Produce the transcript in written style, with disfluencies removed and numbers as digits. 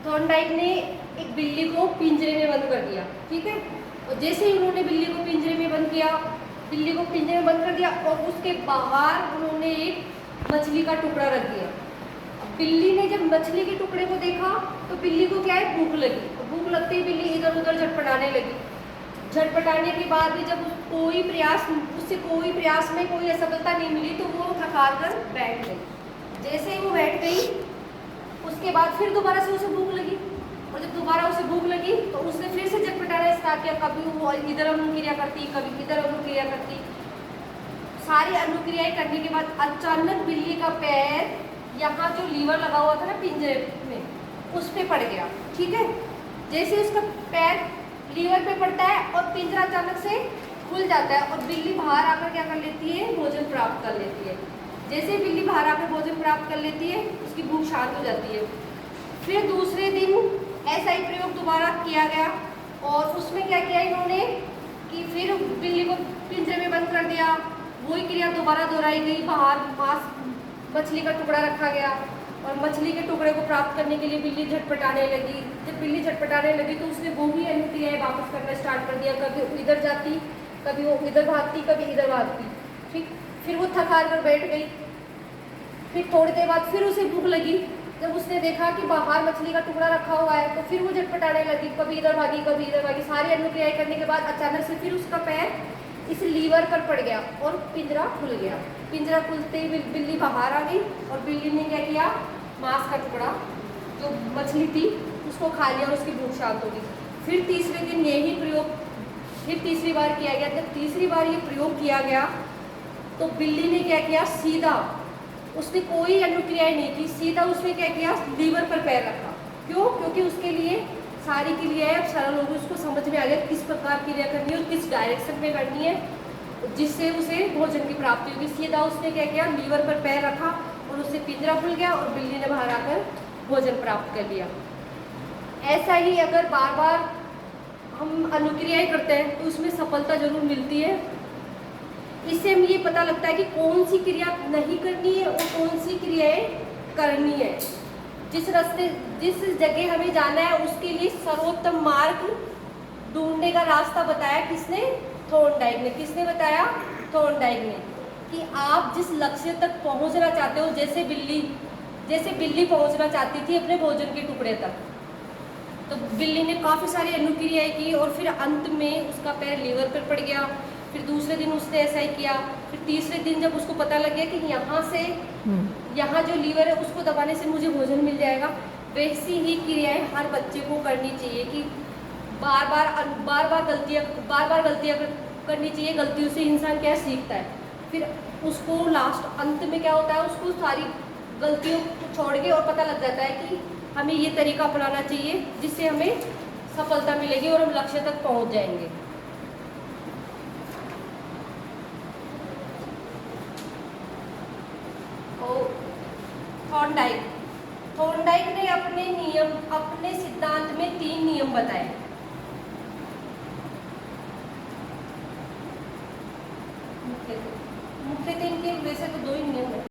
Thorndike ने एक बिल्ली को पिंजरे में बंद कर दिया, ठीक है। और जैसे ही उन्होंने बिल्ली को पिंजरे में बंद किया, बिल्ली को पिंजरे में बंद कर दिया और उसके बाहर उन्होंने एक मछली का टुकड़ा रख दिया। बिल्ली ने जब मछली के टुकड़े को देखा तो बिल्ली को क्या है, भूख लगी। भूख लगते ही बिल्ली इधर उधर झटपटाने लगी। झटपटाने के बाद भी जब उससे कोई प्रयास में कोई असफलता नहीं मिली तो वो थका कर बैठ गई। जैसे ही वो बैठ गई उसके बाद फिर दोबारा से उसे भूख लगी, और जब दोबारा उसे भूख लगी तो उसने फिर से झटपटाना स्टार्ट किया। कभी वो इधर अनुक्रिया करती, कभी इधर अनुक्रिया करती। सारी अनुक्रियाएं करने के बाद अचानक बिल्ली का पैर यहाँ जो लीवर लगा हुआ था ना पिंजरे में, उस पे पड़ गया, ठीक है। जैसे उसका पैर लीवर पे पड़ता है और पिंजरा अचानक से खुल जाता है और बिल्ली बाहर आकर क्या कर लेती है, भोजन प्राप्त कर लेती है। जैसे बिल्ली बाहर आकर भोजन प्राप्त कर लेती है उसकी भूख शांत हो जाती है। फिर दूसरे दिन ऐसा ही प्रयोग दोबारा किया गया और उसमें क्या किया इन्होंने कि फिर बिल्ली को पिंजरे में बंद कर दिया। वही क्रिया दोबारा दोहराई गई। बाहर मछली का टुकड़ा रखा गया और मछली के टुकड़े को प्राप्त करने के लिए बिल्ली झटपटाने लगी। जब बिल्ली झटपटाने लगी तो उसने वो भी अनुक्रियाएं वापस करना स्टार्ट कर दिया। कभी इधर जाती, कभी वो इधर भागती, कभी इधर भागती, ठीक। फिर वो थक हार कर बैठ गई। फिर थोड़ी देर बाद फिर उसे भूख लगी। जब उसने देखा कि बाहर मछली का टुकड़ा रखा हुआ है तो फिर वो झटपटाने लगी। कभी इधर भागी, कभी इधर भागी। सारी अनुक्रियाएं करने के बाद अचानक से फिर उसका पैर इस लीवर पर पड़ गया और पिंजरा खुल गया। पिंजरा खुलते ही बिल्ली बाहर आ गई और बिल्ली ने क्या किया, मांस का टुकड़ा जो मछली थी उसको खा लिया और उसकी भूख शांत हो गई। फिर तीसरे दिन यही प्रयोग फिर तीसरी बार किया गया। जब तीसरी बार ये प्रयोग किया गया तो बिल्ली ने क्या किया, सीधा उसने कोई अनुक्रियाएं नहीं की, सीधा उसने क्या किया, लीवर पर पैर रखा। क्यों? क्योंकि उसके लिए सारी क्रियाएं अब सरल हो गई। उसको समझ में आ गया किस प्रकार क्रिया करनी है और किस डायरेक्शन में करनी है जिससे उसे भोजन की प्राप्ति होगी। सीधा उसने क्या किया, लीवर पर पैर रखा और उससे पिंजरा खुल गया और बिल्ली ने बाहर आकर भोजन प्राप्त कर लिया। ऐसा ही अगर बार बार हम अनुक्रियाएं करते हैं तो उसमें सफलता जरूर मिलती है। इससे हमें ये पता लगता है कि कौन सी क्रिया नहीं करनी है और कौन सी क्रियाएं करनी है। जिस जगह हमें जाना है उसके लिए सर्वोत्तम मार्ग ढूंढने का रास्ता बताया किसने, थॉर्नडाइक ने। किसने बताया? थॉर्नडाइक ने। कि आप जिस लक्ष्य तक पहुंचना चाहते हो, जैसे बिल्ली पहुंचना चाहती थी अपने भोजन के टुकड़े तक, तो बिल्ली ने काफ़ी सारी अनुक्रियाएं की और फिर अंत में उसका पैर लीवर पर पड़ गया। फिर दूसरे दिन उसने ऐसा ही किया। फिर तीसरे दिन जब उसको पता लग गया कि यहाँ जो लीवर है उसको दबाने से मुझे भोजन मिल जाएगा, वैसी ही क्रियाएं हर बच्चे को करनी चाहिए। कि बार बार गलतियाँ करनी चाहिए। गलतियों से इंसान क्या सीखता है, फिर उसको लास्ट अंत में क्या होता है, उसको सारी गलतियों को छोड़ के और पता लग जाता है कि हमें ये तरीका अपनाना चाहिए जिससे हमें सफलता मिलेगी और हम लक्ष्य तक पहुंच जाएंगे। थॉर्नडाइक ने अपने सिद्धांत में 3 नियम बताए। मुख्य थे इनके, वैसे तो 2 ही नियम है।